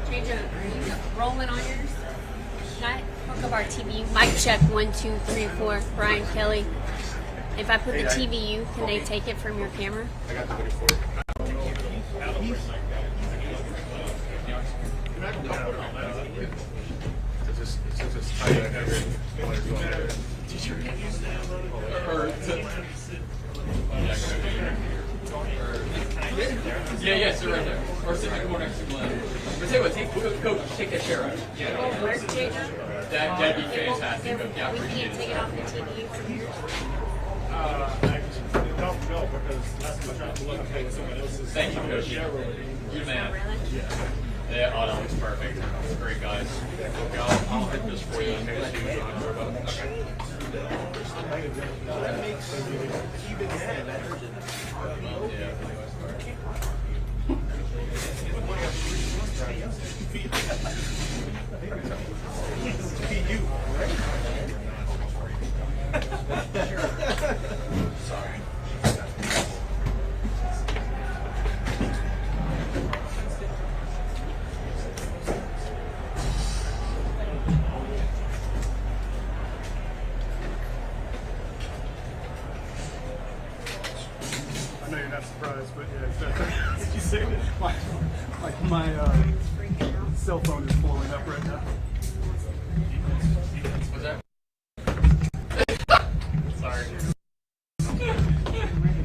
Change it. Rolling on yours. Not hook up our TVU. Mic check 1, 2, 3, 4. Brian Kelly. If I put the TVU, can they take it from your camera? I got the video for it. Since it's tight, I have it. Yeah, sit right there. Or sit right next to Glenn. But tell you what, Coach, take that chair out. That'd be fantastic. Yeah, I We appreciate can't take it off the TVU from here. I don't know because last time I tried to look at someone else's. Thank you, Coach. You're the man. Really? Yeah, oh, that looks perfect. Great, guys. I'll hit this for you. That makes even you, right? Sorry. I know you're not surprised, but yeah, exactly. Did you say that? My cell phone is blowing up right now. What's that? Sorry.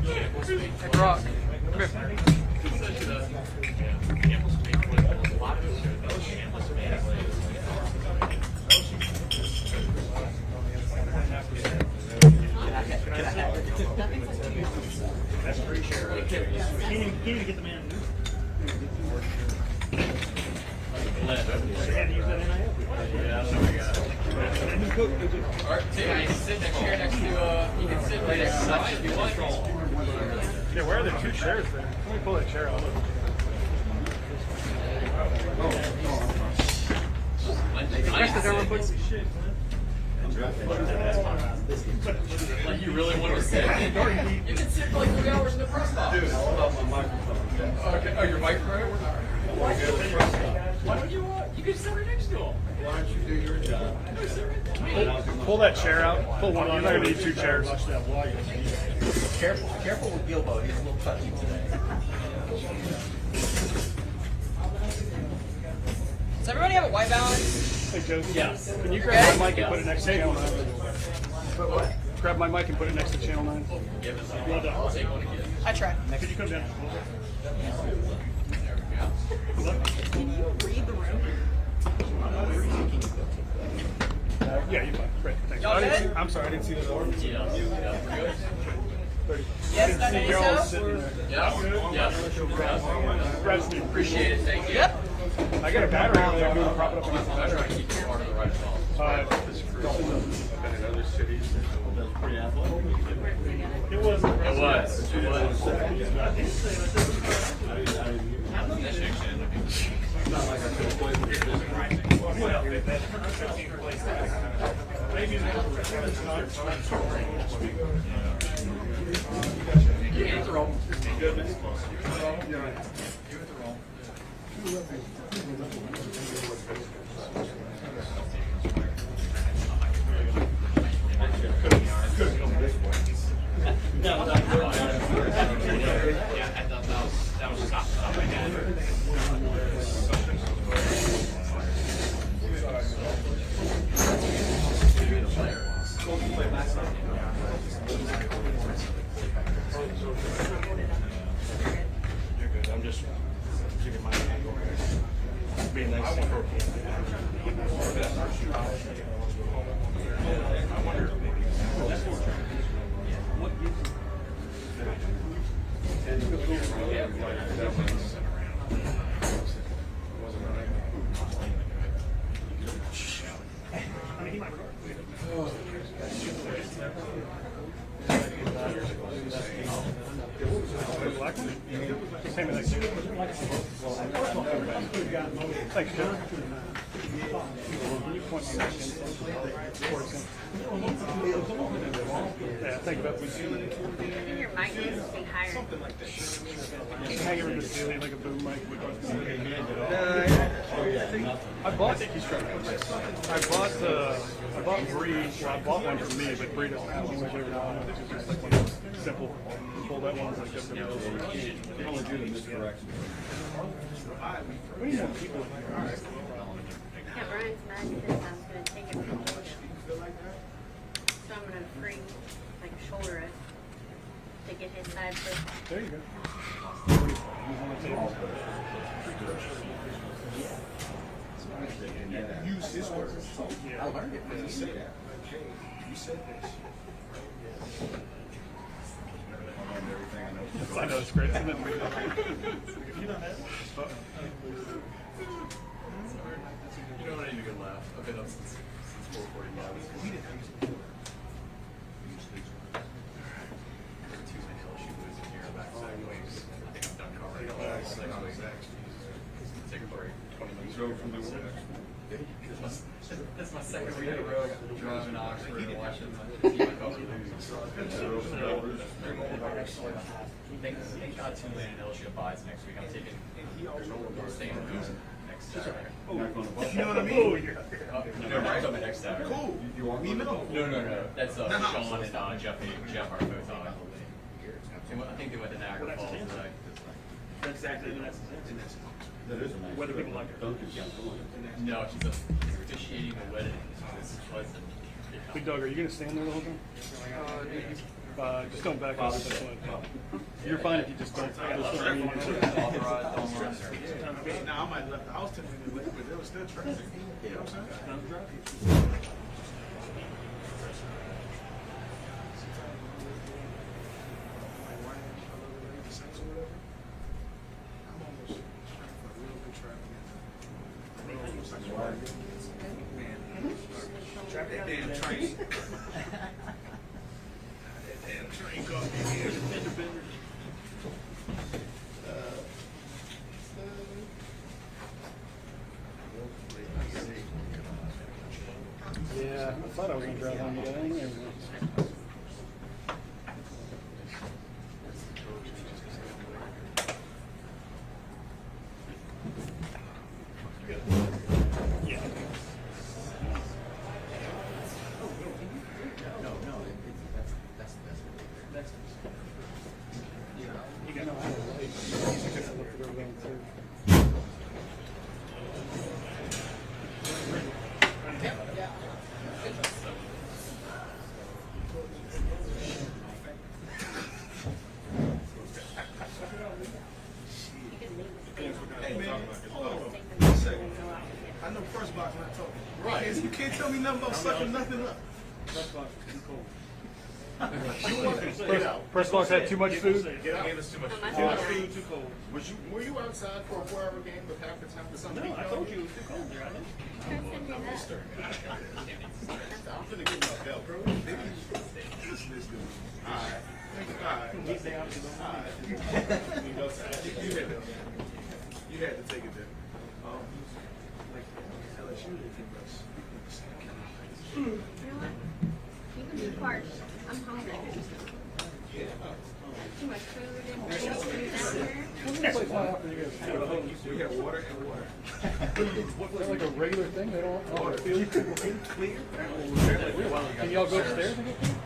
Hey, Brock, come here. That's pretty sure. Can't even get the man. They had to use that NIL. Yeah, I don't know what you got. All right, Tim, you can sit next chair next to, you can sit right next to Sasha if you want. Yeah, where are the two chairs then? Let me pull that chair out. Like you really want to sit? You can sit for like 3 hours in the press box. Dude, hold up my microphone. Okay. Oh, your microphone? Why don't you you can sit right next to him. Why don't you do your job? Pull that chair out. Pull one. You're not gonna need two chairs. Careful with Gilbo. He's a little touchy today. Does everybody have a white balance? Hey, Josie. Yeah. Can you grab my mic and put it next to Channel 9? Grab my mic and put it next to Channel 9. Well done. I'll take one again. I tried. Could you come down? Can you read the room? Yeah, you might. Great. Thanks. Y'all good? I'm sorry, I didn't see the door. Yeah. Good? Yes, I think You're all so. sitting there. Yeah. Grab some. Appreciate it. Thank you. Yep. I got a battery over there. I'm gonna prop it up against the I try to keep it part of the right spot. I've been in other cities. It was. I'm just giving my angle here. Being nice and quirky. I wonder if maybe what gives Black one? Same as that. Thanks, Joe. point my mic in. Yeah, think about it. I think your mic needs to be higher. Hang it with this daily like a boom mic. I bought Bree. Well, I bought one for me, but Bree doesn't have one. It's just like simple. Pull that one like this. Only do in this direction. We need more people in here. Yeah, Brian's mad because I'm going to take it from him. So I'm going to free, like, shoulder it to get his side first. There you go. Use his words. I learned it when you said that. You said that shit. I know it's great. You don't want any good laugh. I've been up since 4:45. Tuesday till she was in here back sideways. I think I'm done covering all next week. Take a break. 20 minutes. That's my second week in a row driving to Oxford and watching the team cover Thank God Tulane and LSU buys next week. I'm taking staying home next Saturday. You know what I mean? No, right on the next Saturday. Cool. You want me to know? No. That's Sean and Jeff are both on. I think they went to Niagara Falls today. That's exactly the next. That is a nice. Whether people like it. No, she's officiating a wedding. Big Dog, are you going to stand there the whole time? Just don't back up. That's fine. You're fine if you just don't. Now I might have left the house 10 minutes late, but there was still traffic. You know what I'm saying? That damn train. That damn train caught me here. Yeah, I thought I was going to drive home today. Yeah. You got no idea. You could have looked it over there and said, Hey man, hold on a second. I know first box when I told you. Right. You can't tell me nothing about sucking nothing up. Press box had too much food. Get out. Gave us too much food. Too much food, too cold. Were you outside for a 4-hour game with half the time for something? No, I told you it was too cold there. I know. I'm gonna get my belt, bro. Listen to this dude. Alright. Alright. You had to take it there. LSU didn't give us. You know what? You can be parched. I'm hungry. Too much food and pastries out there. We had water and water. What's that, like a regular thing? They don't Water. feel Clear. Can y'all go upstairs and get food?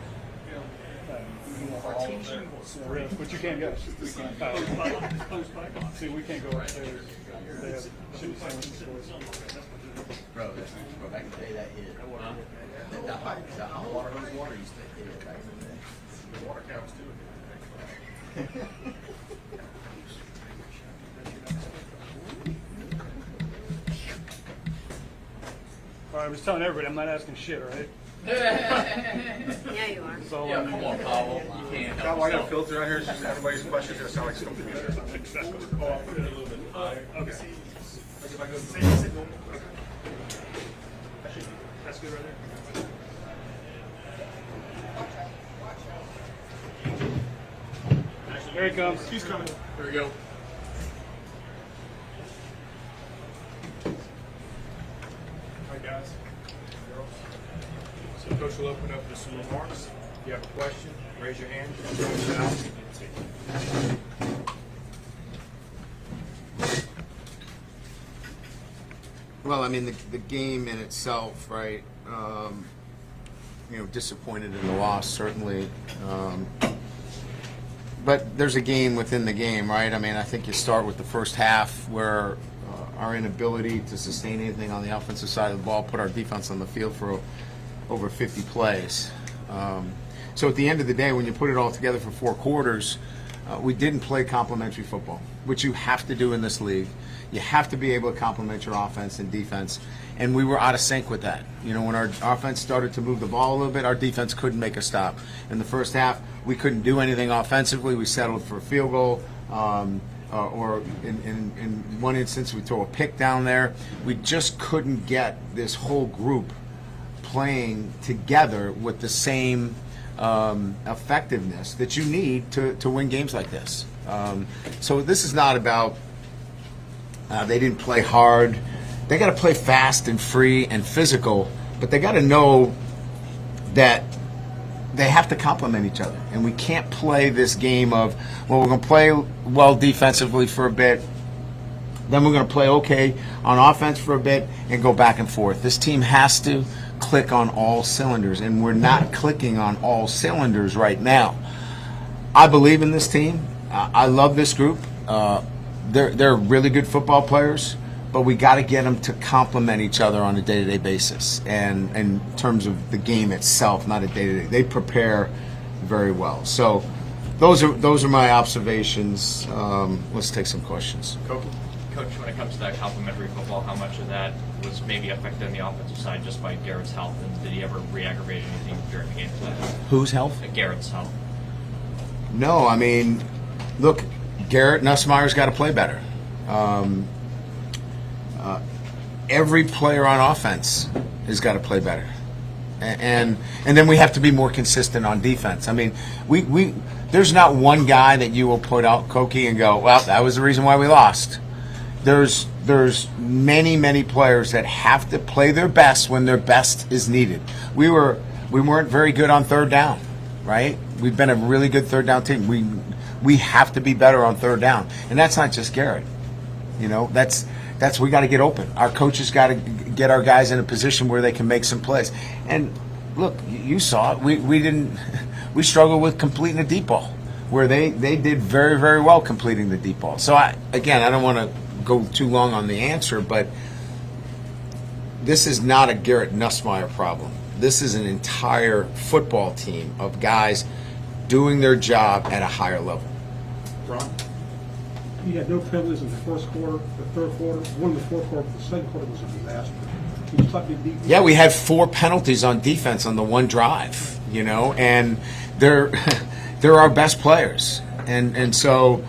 But you can't go. See, we can't go upstairs. They have shitty sandwich stores. Bro, back in the day that hit. The hot water hose water used to hit it back in the day. The water counts too. All right, I was telling everybody I'm not asking shit, all right? Yeah, you are. That's all Yeah, I come need. on, Pavel. You can't. Now, I got a filter out here. It's just everybody's questions that sound like some computer. Okay. That's good right there. Here he comes. He's coming. Here we go. All right, guys. Coach will open up with some remarks. If you have a question, raise your hand. Well, I mean, the game in itself, right? Disappointed in the loss, certainly. But there's a game within the game, right? I mean, I think you start with the first half where our inability to sustain anything on the offensive side of the ball put our defense on the field for over 50 plays. So at the end of the day, when you put it all together for 4 quarters, we didn't play complementary football, which you have to do in this league. You have to be able to complement your offense and defense, and we were out of sync with that. When our offense started to move the ball a little bit, our defense couldn't make a stop. In the first half, we couldn't do anything offensively. We settled for a field goal, or in one instance, we throw a pick down there. We just couldn't get this whole group playing together with the same effectiveness that you need to win games like this. So this is not about they didn't play hard. They got to play fast and free and physical, but they got to know that they have to complement each other. And we can't play this game of, well, we're going to play well defensively for a bit, then we're going to play okay on offense for a bit and go back and forth. This team has to click on all cylinders, and we're not clicking on all cylinders right now. I believe in this team. I love this group. They're really good football players, but we got to get them to complement each other on a day-to-day basis, and in terms of the game itself, not a day-to-day. They prepare very well. So those are my observations. Let's take some questions. Coach, when it comes to that complementary football, how much of that was maybe affected on the offensive side just by Garrett's health, and did he ever re-aggravate anything during the game plan? Whose health? Garrett's health. No, I mean, look, Garrett Nussmeier's got to play better. Every player on offense has got to play better, and then we have to be more consistent on defense. I mean, we there's not one guy that you will put out, Koki, and go, well, that was the reason why we lost. There's many players that have to play their best when their best is needed. We weren't very good on third down, right? We've been a really good third down team. We have to be better on third down, and that's not just Garrett. That's we got to get open. Our coaches got to get our guys in a position where they can make some plays. And look, you saw it. We struggled with completing a deep ball, where they did very, very well completing the deep ball. So I don't want to go too long on the answer, but this is not a Garrett Nussmeier problem. This is an entire football team of guys doing their job at a higher level. Ron? You had no penalties in the first quarter, the third quarter, one in the fourth quarter, the second quarter was a disaster. Can you talk to defense? Yeah, we had 4 penalties on defense on the one drive, and they're our best players. And so,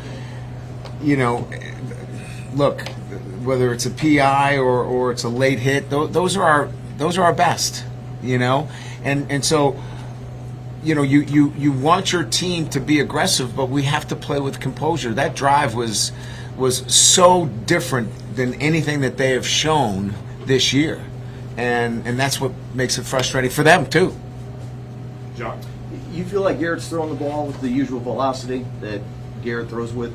look, whether it's a PI or it's a late hit, those are our best, and so you want your team to be aggressive, but we have to play with composure. That drive was so different than anything that they have shown this year, and that's what makes it frustrating for them too. John? You feel like Garrett's throwing the ball with the usual velocity that Garrett throws with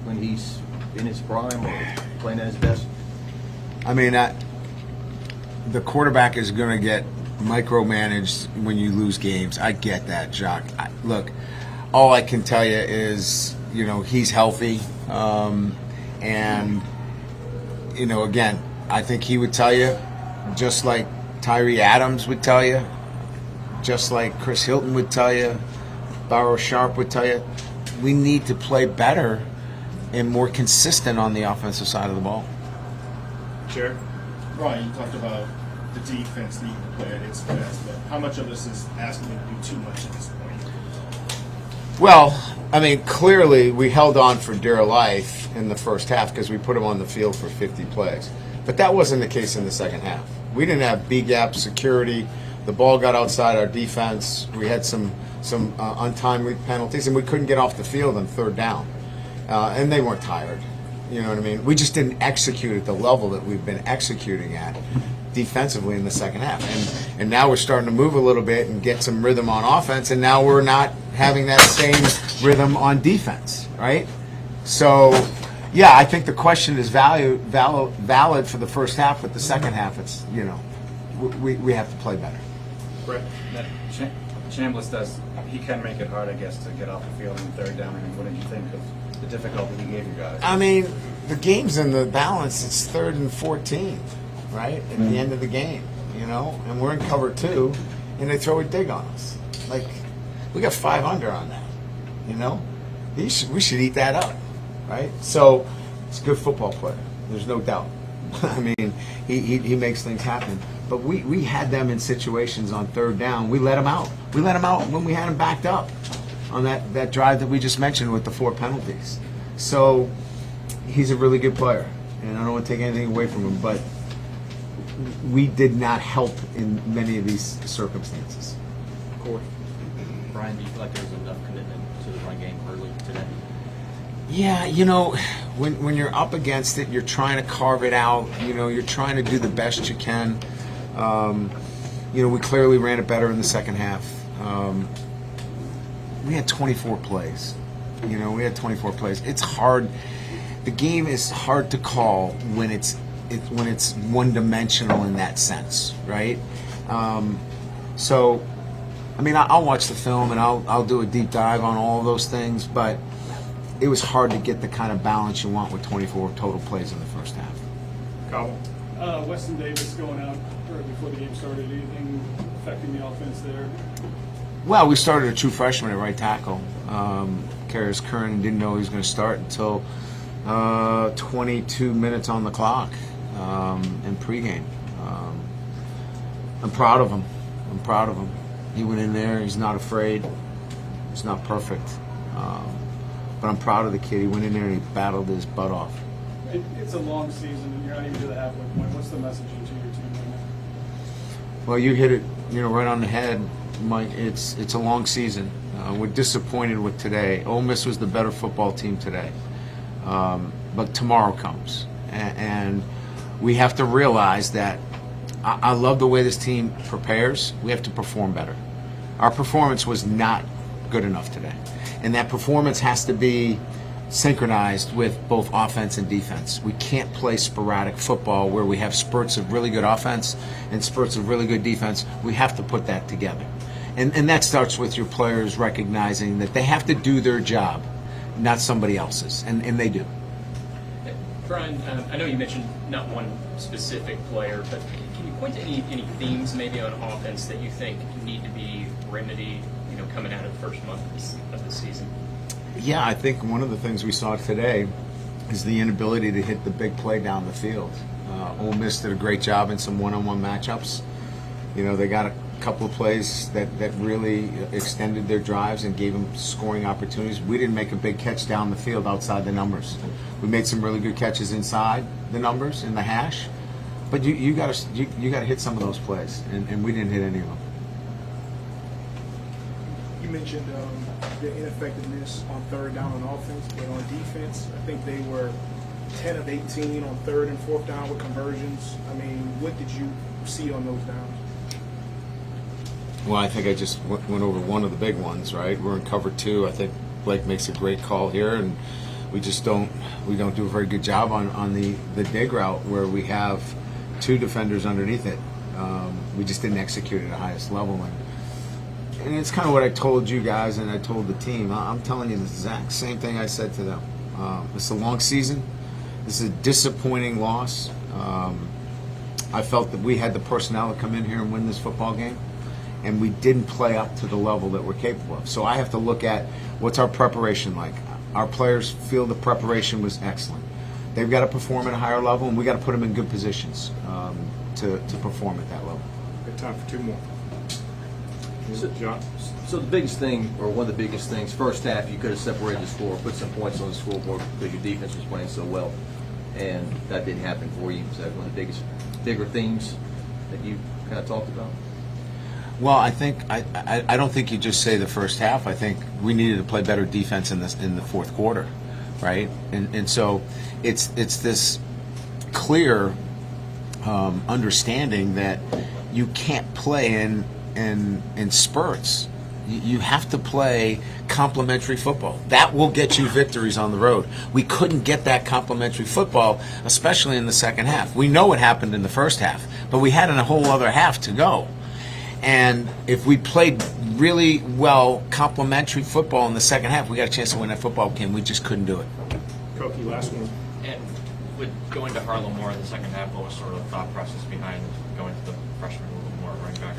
when he's in his prime or playing at his best? I mean, the quarterback is going to get micromanaged when you lose games. I get that, Jacques. Look, all I can tell you is, he's healthy. And, again, I think he would tell you, just like Tyree Adams would tell you, just like Chris Hilton would tell you, Barrow Sharp would tell you, we need to play better and more consistent on the offensive side of the ball. Chair? Brian, you talked about the defense needing to play at its best, but how much of this is asking them to do too much at this point? Well, I mean, clearly we held on for dear life in the first half because we put him on the field for 50 plays. But that wasn't the case in the second half. We didn't have B-gap security. The ball got outside our defense. We had some untimely penalties, and we couldn't get off the field on third down. And they weren't tired. You know what I mean? We just didn't execute at the level that we've been executing at defensively in the second half. And now we're starting to move a little bit and get some rhythm on offense, and now we're not having that same rhythm on defense, right? So, yeah, I think the question is valid for the first half, but the second half, it's, we have to play better. Brett. That Chambliss does, he can make it hard, I guess, to get off the field on third down. I mean, what did you think of the difficulty he gave you guys? I mean, the game's in the balance. It's 3rd and 14, right? At the end of the game, and we're in cover 2, and they throw a dig on us. Like, we got 5 under on that, we should eat that up, right? So, it's a good football player. There's no doubt. I mean, he makes things happen. But we had them in situations on third down. We let them out. We let them out when we had them backed up on that drive that we just mentioned with the 4 penalties. So he's a really good player, and I don't want to take anything away from him, but we did not help in many of these circumstances. Corey. Brian, do you feel like there was enough commitment to the run game early today? Yeah, when you're up against it, you're trying to carve it out. You're trying to do the best you can. We clearly ran it better in the second half. We had 24 plays. We had 24 plays. It's hard. The game is hard to call when it's one-dimensional in that sense, right? So, I mean, I'll watch the film and I'll do a deep dive on all of those things, but it was hard to get the kind of balance you want with 24 total plays in the first half. Cobble. Weston Davis going out right before the game started. Anything affecting the offense there? Well, we started a true freshman at right tackle. Karras Curran didn't know he was going to start until 22 minutes on the clock in pregame. I'm proud of him. He went in there. He's not afraid. He's not perfect. But I'm proud of the kid. He went in there and he battled his butt off. It's a long season, and you're not even to the halfway point. What's the message to your team right now? Well, you hit it, right on the head, Mike. It's a long season. We're disappointed with today. Ole Miss was the better football team today, but tomorrow comes, and we have to realize that. I love the way this team prepares. We have to perform better. Our performance was not good enough today, and that performance has to be synchronized with both offense and defense. We can't play sporadic football where we have spurts of really good offense and spurts of really good defense. We have to put that together. And that starts with your players recognizing that they have to do their job, not somebody else's, and they do. Brian, I know you mentioned not one specific player, but can you point to any themes maybe on offense that you think need to be remedied, coming out of the first month of the season? Yeah, I think one of the things we saw today is the inability to hit the big play down the field. Ole Miss did a great job in some one-on-one matchups. They got a couple of plays that really extended their drives and gave them scoring opportunities. We didn't make a big catch down the field outside the numbers. We made some really good catches inside the numbers in the hash, but you got to hit some of those plays, and we didn't hit any of them. You mentioned the ineffectiveness on third down on offense, but on defense, I think they were 10 of 18 on third and fourth down with conversions. I mean, what did you see on those downs? Well, I think I just went over one of the big ones, right? We're in cover 2. I think Blake makes a great call here, and we don't do a very good job on the dig route where we have 2 defenders underneath it. We just didn't execute at the highest level, and it's kind of what I told you guys and I told the team. I'm telling you the exact same thing I said to them. It's a long season. This is a disappointing loss. I felt that we had the personnel to come in here and win this football game, and we didn't play up to the level that we're capable of. So I have to look at what's our preparation like. Our players feel the preparation was excellent. They've got to perform at a higher level, and we got to put them in good positions to perform at that level. Good time for 2 more. So the biggest thing, or one of the biggest things, first half, you could have separated the score, put some points on the scoreboard because your defense was playing so well, and that didn't happen for you. Is that one of the bigger themes that you kind of talked about? Well, I think I don't think you just say the first half. I think we needed to play better defense in the fourth quarter, right? And so it's this clear understanding that you can't play in spurts. You have to play complementary football. That will get you victories on the road. We couldn't get that complementary football, especially in the second half. We know what happened in the first half, but we had a whole other half to go. And if we played really well complementary football in the second half, we got a chance to win that football game. We just couldn't do it. Koki, last one. And with going to Harlem more in the second half, what was sort of the thought process behind going to the freshman a little more running back?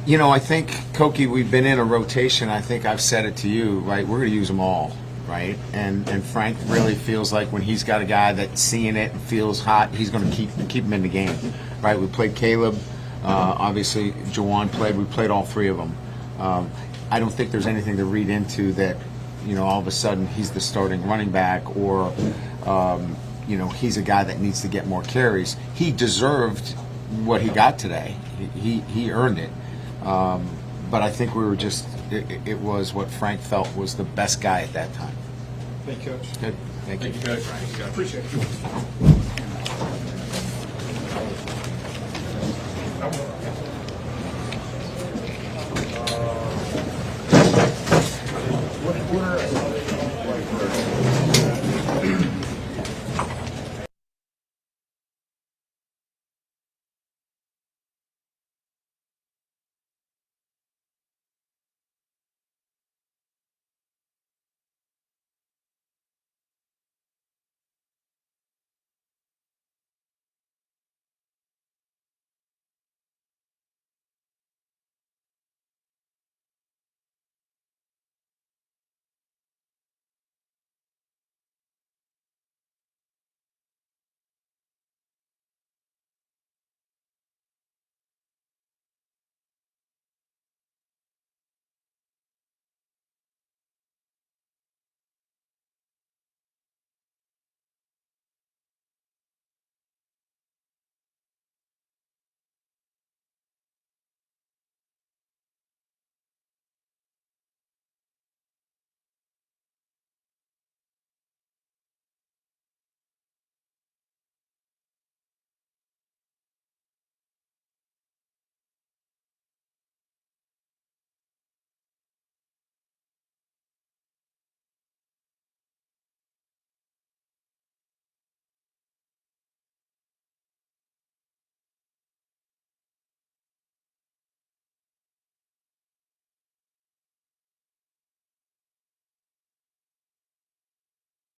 You know, I think, Koki, we've been in a rotation. I think I've said it to you, right? We're going to use them all, right? And Frank really feels like when he's got a guy that's seeing it and feels hot, he's going to keep him in the game, right? We played Caleb. Obviously, Jawan played. We played all three of them. I don't think there's anything to read into that, you know, all of a sudden he's the starting running back or, you know, he's a guy that needs to get more carries. He deserved what he got today. He earned it. But I think we were just, it was what Frank felt was the best guy at that time. Thank you, Coach. Good. Thank you. Coach. Appreciate it. What